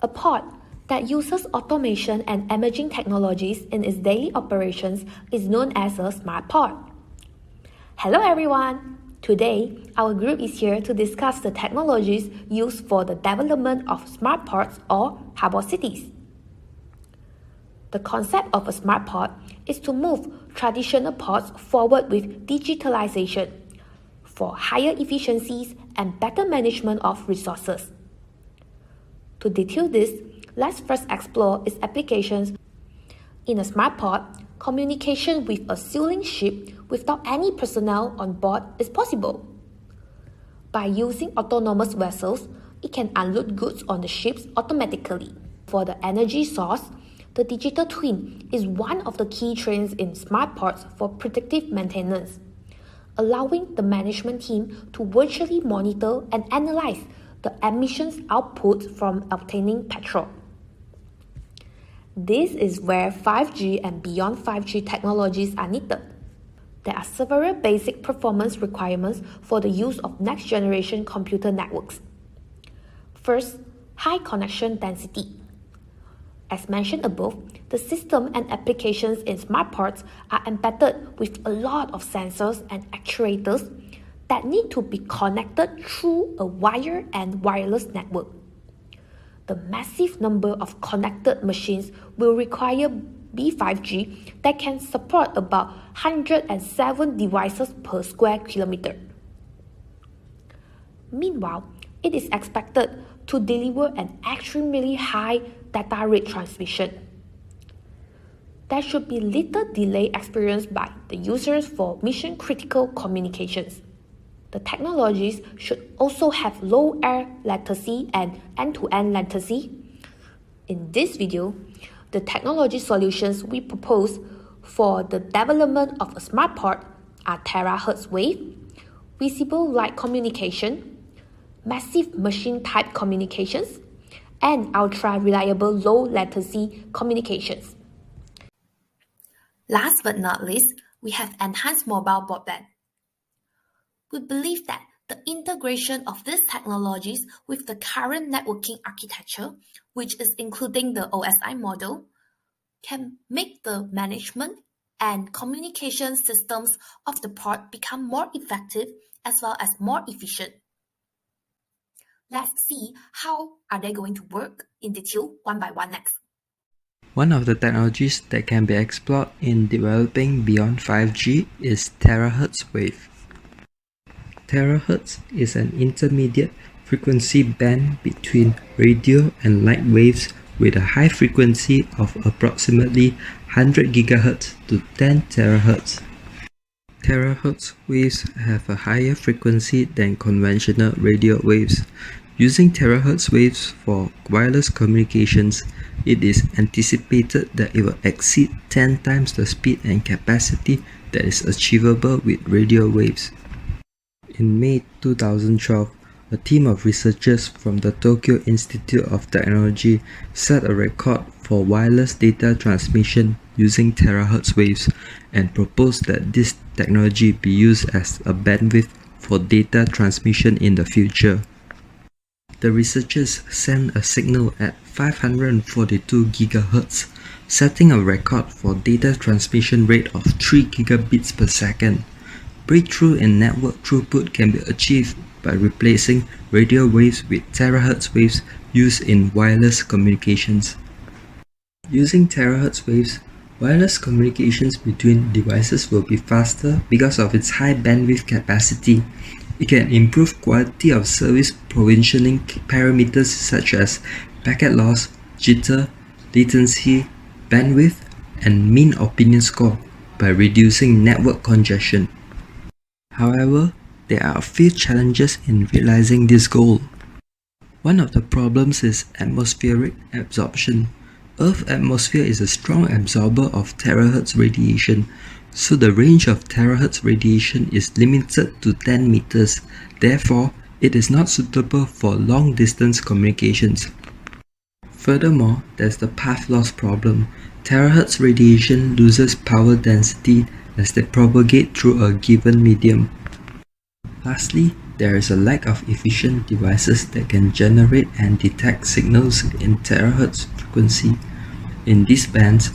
A pod that uses automation and emerging technologies in its daily operations is known as a smart pod. Hello everyone! Today, our group is here to discuss the technologies used for the development of smart pods or harbour cities. The concept of a smart pod is to move traditional pods forward with digitalization for higher efficiencies and better management of resources. To detail this, let's first explore its applications. In a smart pod, communication with a sailing ship without any personnel on board is possible. By using autonomous vessels, it can unload goods on the ships automatically. For the energy source, the digital twin is one of the key trends in smart pods for predictive maintenance, allowing the management team to virtually monitor and analyze the emissions output from obtaining petrol. This is where 5G and beyond 5G technologies are needed. There are several basic performance requirements for the use of next-generation computer networks. First, high connection density. As mentioned above, the system and applications in smart pods are embedded with a lot of sensors and actuators that need to be connected through a wire and wireless network. The massive number of connected machines will require B5G that can support about 107 devices per square kilometer. Meanwhile, it is expected to deliver an extremely high data rate transmission. There should be little delay experienced by the users for mission-critical communications. The technologies should also have low air latency and end-to-end latency. In this video, the technology solutions we propose for the development of a smart pod are terahertz wave, visible light communication, massive machine-type communications, and ultra-reliable low-latency communications. Last but not least, we have enhanced mobile broadband. We believe that the integration of these technologies with the current networking architecture, which is including the OSI model, can make the management and communication systems of the pod become more effective as well as more efficient. Let's see how are they going to work in detail one by one next. One of the technologies that can be explored in developing beyond 5G is terahertz wave. Terahertz is an intermediate frequency band between radio and light waves with a high frequency of approximately 100 GHz to 10 THz. Terahertz waves have a higher frequency than conventional radio waves. Using terahertz waves for wireless communications, it is anticipated that it will exceed 10 times the speed and capacity that is achievable with radio waves. In May 2012, a team of researchers from the Tokyo Institute of Technology set a record for wireless data transmission using terahertz waves and proposed that this technology be used as a bandwidth for data transmission in the future. The researchers sent a signal at 542 GHz, setting a record for data transmission rate of 3 gigabits per second. Breakthrough in network throughput can be achieved by replacing radio waves with terahertz waves used in wireless communications. Using terahertz waves, wireless communications between devices will be faster because of its high bandwidth capacity. It can improve quality of service provisioning parameters such as packet loss, jitter, latency, bandwidth, and mean opinion score by reducing network congestion. However, there are a few challenges in realizing this goal. One of the problems is atmospheric absorption. Earth's atmosphere is a strong absorber of terahertz radiation, so the range of terahertz radiation is limited to 10 meters. Therefore, it is not suitable for long-distance communications. Furthermore, there's the path loss problem. Terahertz radiation loses power density as they propagate through a given medium. Lastly, there is a lack of efficient devices that can generate and detect signals in terahertz frequency. In these bands,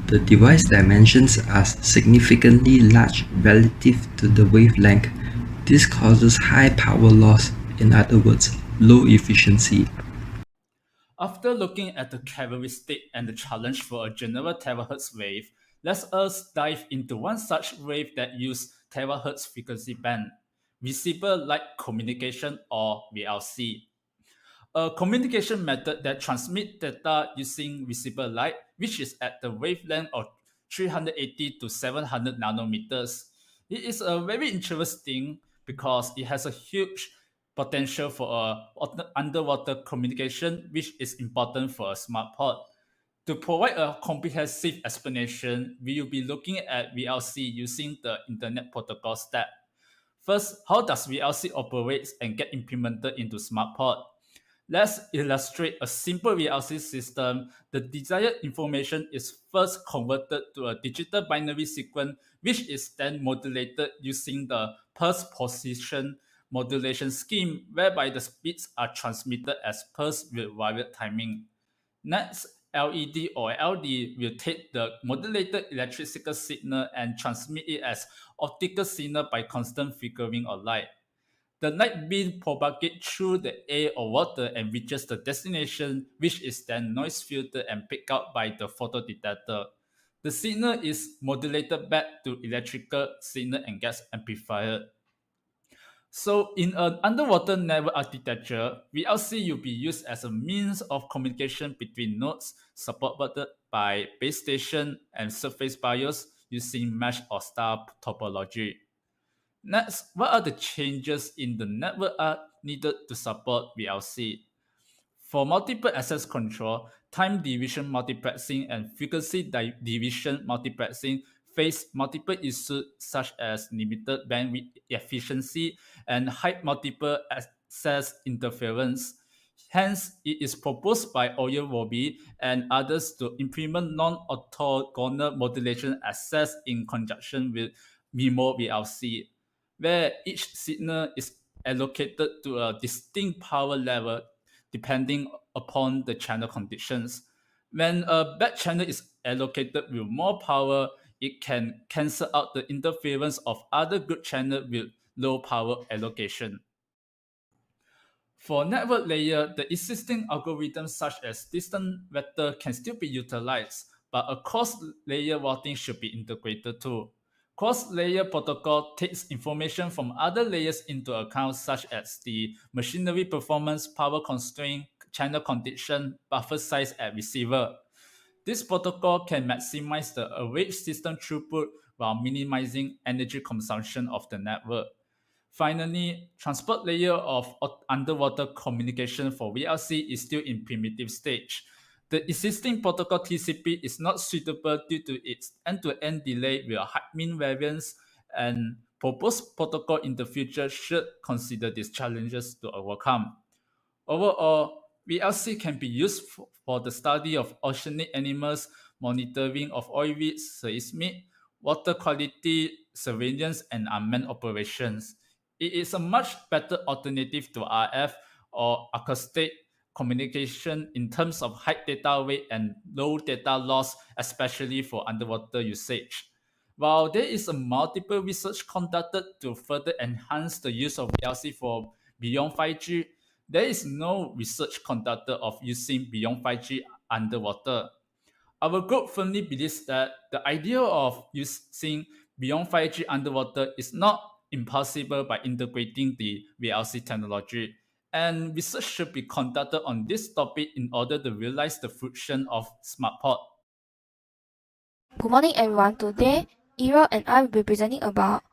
the device dimensions are significantly large relative to the wavelength. This causes high power loss, in other words, low efficiency. After looking at the characteristic and the challenge for a general terahertz wave, let us dive into one such wave that uses terahertz frequency band, visible light communication or VLC. A communication method that transmits data using visible light, which is at the wavelength of 380 to 700 nanometers. It is a very interesting because it has a huge potential for underwater communication, which is important for a smart pod. To provide a comprehensive explanation, we will be looking at VLC using the Internet Protocol stack. First, how does VLC operate and get implemented into smart pod? Let's illustrate a simple VLC system. The desired information is first converted to a digital binary sequence, which is then modulated using the pulse position modulation scheme, whereby the speeds are transmitted as pulse with varied timing. Next, LED or LD will take the modulated electrical signal and transmit it as optical signal by constant flickering of light. The light beam propagates through the air or water and reaches the destination, which is then noise filtered and picked up by the photodetector. The signal is modulated back to electrical signal and gets amplified. So, in an underwater network architecture, VLC will be used as a means of communication between nodes supported by base station and surface BIOS using mesh or star topology. Next, what are the changes in the network are needed to support VLC? For multiple access control, time division multiplexing and frequency division multiplexing face multiple issues such as limited bandwidth efficiency and high multiple access interference. Hence, it is proposed by Oil Robbie and others to implement non-orthogonal modulation access in conjunction with MIMO VLC, where each signal is allocated to a distinct power level depending upon the channel conditions. When a bad channel is allocated with more power, it can cancel out the interference of other good channels with low power allocation. For network layer, the existing algorithms such as distance vector can still be utilized, but a cross-layer routing should be integrated too. Cross-layer protocol takes information from other layers into account such as the machinery performance, power constraint, channel condition, buffer size at receiver. This protocol can maximize the average system throughput while minimizing energy consumption of the network. Finally, transport layer of underwater communication for VLC is still in primitive stage. The existing protocol TCP is not suitable due to its end-to-end delay with high mean variance, and proposed protocol in the future should consider these challenges to overcome. Overall, VLC can be used for the study of oceanic animals, monitoring of oil rigs, seismic, water quality surveillance, and unmanned operations. It is a much better alternative to RF or acoustic communication in terms of high data rate and low data loss, especially for underwater usage. While there is a multiple research conducted to further enhance the use of VLC for beyond 5G, there is no research conducted of using beyond 5G underwater. Our group firmly believes that the idea of using beyond 5G underwater is not impossible by integrating the VLC technology, and research should be conducted on this topic in order to realize the fruition of SmartPod. Good morning everyone. Today, Ira and I will be presenting about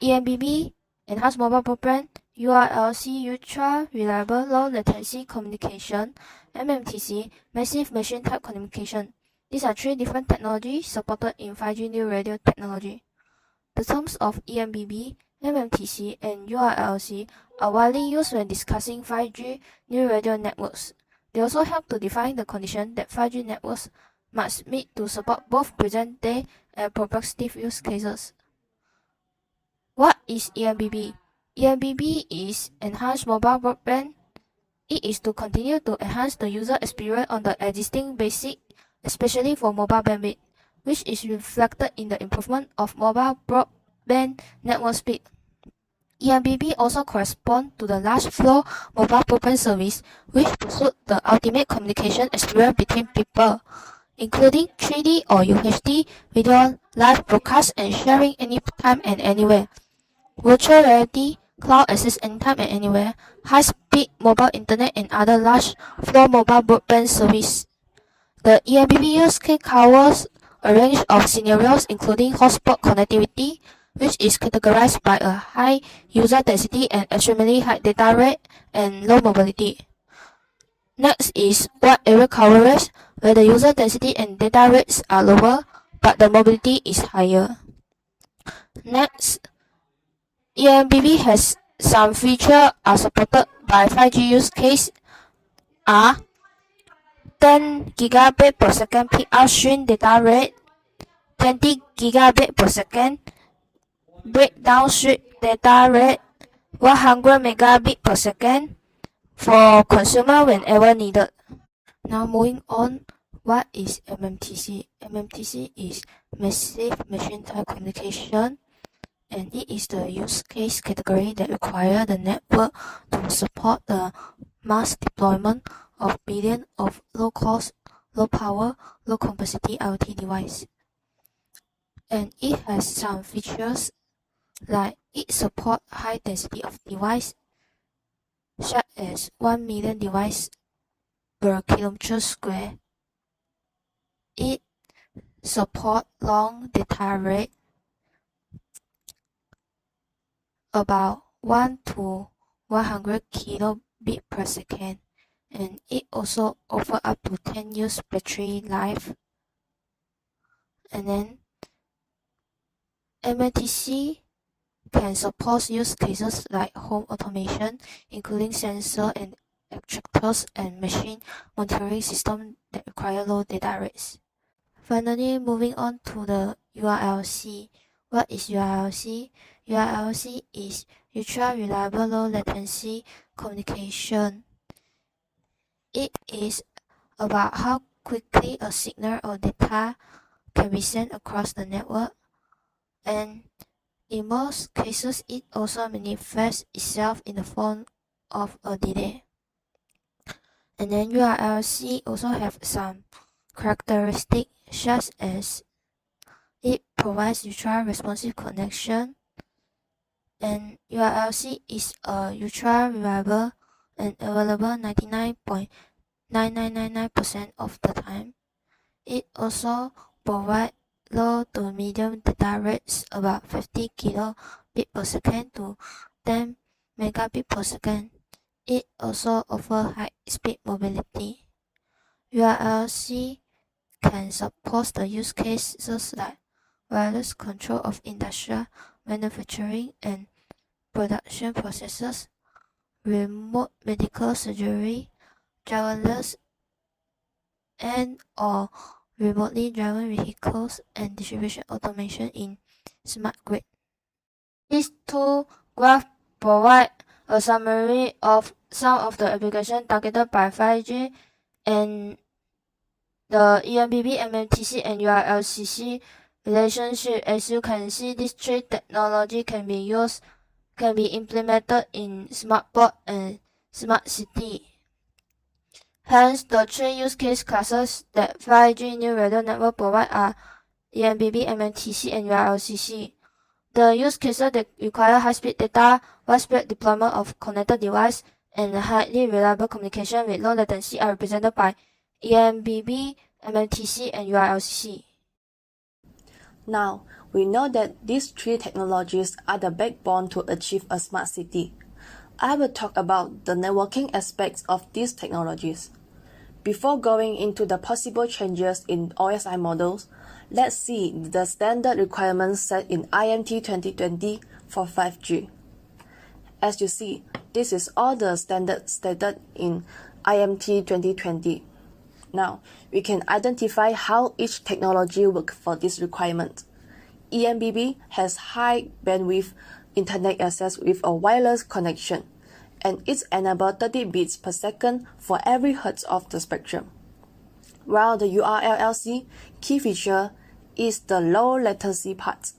EMBB, Enhanced Mobile Broadband, URLC Ultra Reliable Low Latency Communication, MMTC, Massive Machine Type Communication. These are three different technologies supported in 5G new radio technology. The terms of EMBB, MMTC, and URLC are widely used when discussing 5G new radio networks. They also help to define the condition that 5G networks must meet to support both present-day and prospective use cases. What is EMBB? EMBB is enhanced mobile broadband. It is to continue to enhance the user experience on the existing basic, especially for mobile bandwidth, which is reflected in the improvement of mobile broadband network speed. EMBB also corresponds to the large flow mobile broadband service, which pursues the ultimate communication experience between people, including 3D or UHD video, live broadcast and sharing anytime and anywhere, virtual reality, cloud access anytime and anywhere, high-speed mobile internet and other large flow mobile broadband service. The EMBB use case covers a range of scenarios including hotspot connectivity, which is categorized by a high user density and extremely high data rate and low mobility. Next is wide area coverage, where the user density and data rates are lower, but the mobility is higher. Next, EMBB has some features are supported by 5G use case are 10 gigabit per second peak upstream data rate, 20 gigabit per second breakdownstream data rate, 100 megabit per second for consumer whenever needed. Now moving on, what is MMTC? MMTC is Massive Machine Type Communication, and it is the use case category that require the network to support the mass deployment of billions of low-cost, low-power, low-capacity IoT devices. And it has some features like it supports high density of device, such as 1 million devices per kilometer square. It supports long data rate, about 1 to 100 kilobit per second, and it also offers up to 10 years battery life. And then MMTC can support use cases like home automation, including sensor and actuators and machine monitoring systems that require low data rates. Finally, moving on to the URLC. What is URLC? URLC is ultra reliable low latency communication. It is about how quickly a signal or data can be sent across the network, and in most cases it also manifests itself in the form of a delay. And then URLC also have some characteristics such as it provides ultra responsive connection, and URLC is a ultra reliable and available 99.9999% of the time. It also provides low to medium data rates, about 50 kilobit per second to 10 megabit per second. It also offers high speed mobility. URLC can support the use cases like wireless control of industrial manufacturing and production processes, remote medical surgery, driverless and or remotely driven vehicles, and distribution automation in smart grid. These two graphs provide a summary of some of the applications targeted by 5G and the EMBB, MMTC, and URLCC relationship. As you can see, these three technology can be implemented in smart port and smart city. Hence, the three use case classes that 5G new radio network provide are EMBB, MMTC, and URLCC. The use cases that require high-speed data, widespread deployment of connected device, and highly reliable communication with low latency are represented by EMBB, MMTC, and URLCC. Now, we know that these three technologies are the backbone to achieve a smart city. I will talk about the networking aspects of these technologies. Before going into the possible changes in OSI models, let's see the standard requirements set in IMT 2020 for 5G. As you see, this is all the standards stated in IMT 2020. Now, we can identify how each technology works for this requirement. EMBB has high bandwidth internet access with a wireless connection, and it enables 30 bits per second for every hertz of the spectrum. While the URLLC key feature is the low latency part.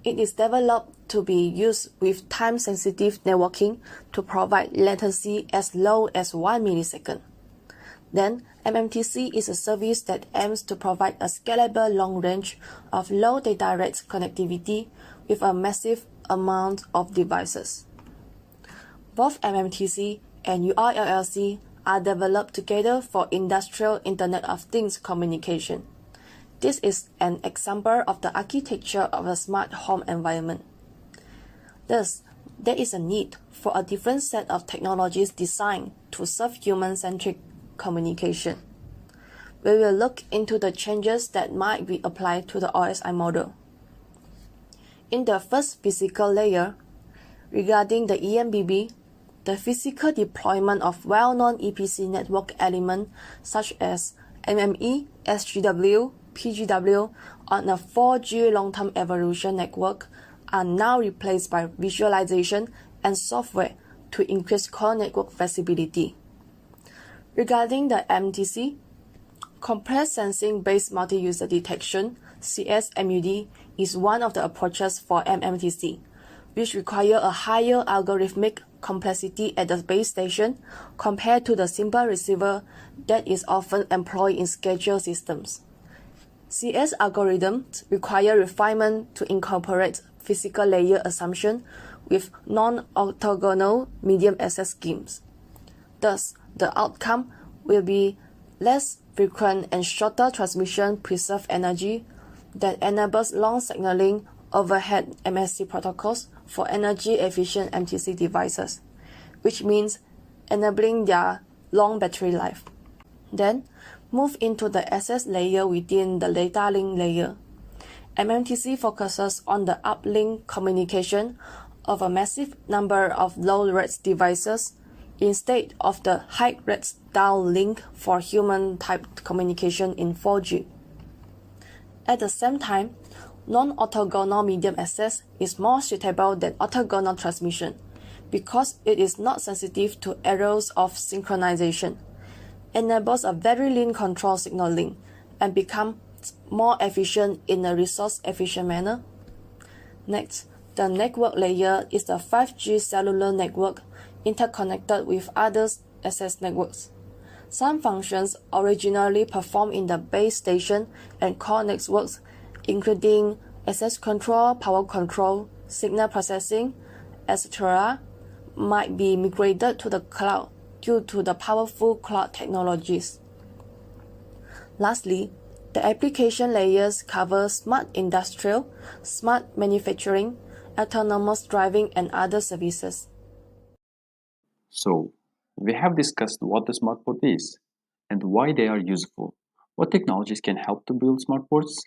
It is developed to be used with time-sensitive networking to provide latency as low as 1 millisecond. Then, MMTC is a service that aims to provide a scalable long range of low data rate connectivity with a massive amount of devices. Both MMTC and URLLC are developed together for industrial Internet of Things communication. This is an example of the architecture of a smart home environment. Thus, there is a need for a different set of technologies designed to serve human-centric communication. We will look into the changes that might be applied to the OSI model. In the first physical layer, regarding the EMBB, the physical deployment of well-known EPC network elements such as MME, SGW, PGW on a 4G long-term evolution network are now replaced by visualization and software to increase core network flexibility. Regarding the MTC, compressed sensing-based multi-user detection (CSMUD) is one of the approaches for MMTC, which require a higher algorithmic complexity at the base station compared to the simple receiver that is often employed in scheduled systems. CS algorithms require refinement to incorporate physical layer assumption with non-orthogonal medium access schemes. Thus, the outcome will be less frequent and shorter transmission preserved energy that enables long signaling overhead MSC protocols for energy-efficient MTC devices, which means enabling their long battery life. Then, move into the access layer within the data link layer. MMTC focuses on the uplink communication of a massive number of low-rate devices instead of the high-rate downlink for human-type communication in 4G. At the same time, non-orthogonal medium access is more suitable than orthogonal transmission because it is not sensitive to errors of synchronization, enables a very lean control signaling, and becomes more efficient in a resource-efficient manner. Next, the network layer is the 5G cellular network interconnected with other access networks. Some functions originally performed in the base station and core networks, including access control, power control, signal processing, etc., might be migrated to the cloud due to the powerful cloud technologies. Lastly, the application layers cover smart industrial, smart manufacturing, autonomous driving, and other services. So, we have discussed what the smart port is and why they are useful. What technologies can help to build smart ports?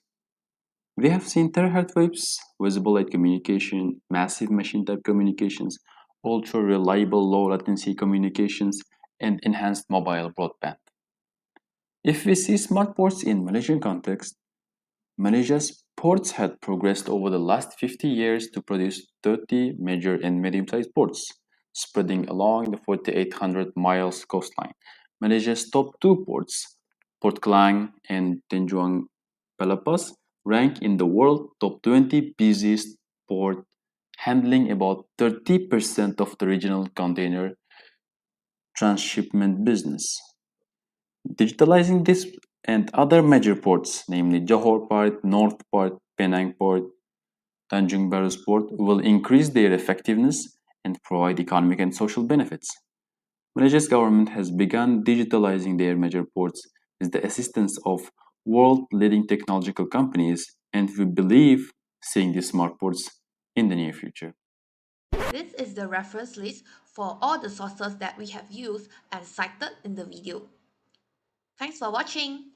We have seen terahertz waves, visible light communication, massive machine type communications, ultra reliable low latency communications, and enhanced mobile broadband. If we see smart ports in Malaysian context, Malaysia's ports had progressed over the last 50 years to produce 30 major and medium-sized ports, spreading along the 4,800 miles coastline. Malaysia's top two ports, Port Klang and Tanjung Pelepas, rank in the world top 20 busiest port, handling about 30% of the regional container transshipment business. Digitalizing this and other major ports, namely Johor Port, North Port, Penang Port, Tanjung Baru Port, will increase their effectiveness and provide economic and social benefits. Malaysia's government has begun digitalizing their major ports with the assistance of world-leading technological companies, and we believe seeing these smart ports in the near future. This is the reference list for all the sources that we have used and cited in the video. Thanks for watching.